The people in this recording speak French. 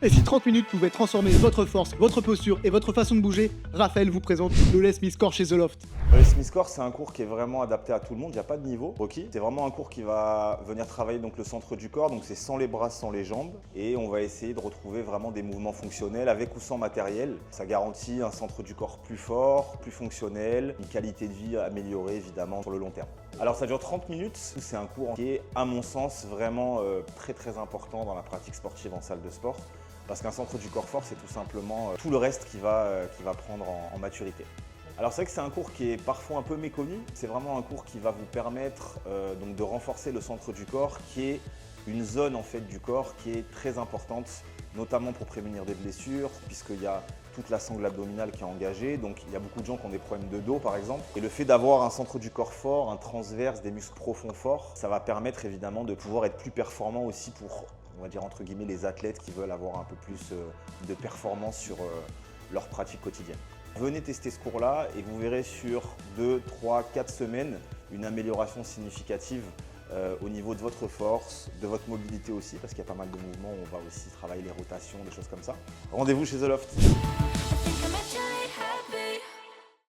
Et si 30 minutes pouvaient transformer votre force, votre posture et votre façon de bouger, Raphaël vous présente le Les Smith Core chez The Loft. Le Smith Core, c'est un cours qui est vraiment adapté à tout le monde, il n'y a pas de niveau requis. C'est vraiment un cours qui va venir travailler donc, le centre du corps, donc c'est sans les bras, sans les jambes. Et on va essayer de retrouver vraiment des mouvements fonctionnels avec ou sans matériel. Ça garantit un centre du corps plus fort, plus fonctionnel, une qualité de vie améliorée évidemment sur le long terme. Alors ça dure 30 minutes, c'est un cours qui est à mon sens vraiment très important dans la pratique sportive en salle de sport. Parce qu'un centre du corps fort, c'est tout simplement tout le reste qui va prendre en maturité. Alors c'est vrai que c'est un cours qui est parfois un peu méconnu. C'est vraiment un cours qui va vous permettre donc de renforcer le centre du corps, qui est une zone en fait du corps qui est très importante, notamment pour prévenir des blessures, puisqu'il y a toute la sangle abdominale qui est engagée. Donc il y a beaucoup de gens qui ont des problèmes de dos par exemple. Et le fait d'avoir un centre du corps fort, un transverse, des muscles profonds forts, ça va permettre évidemment de pouvoir être plus performant aussi pour, on va dire entre guillemets, les athlètes qui veulent avoir un peu plus de performance sur leur pratique quotidienne. Venez tester ce cours-là et vous verrez sur 2, 3, 4 semaines une amélioration significative au niveau de votre force, de votre mobilité aussi, parce qu'il y a pas mal de mouvements où on va aussi travailler les rotations, des choses comme ça. Rendez-vous chez The Loft.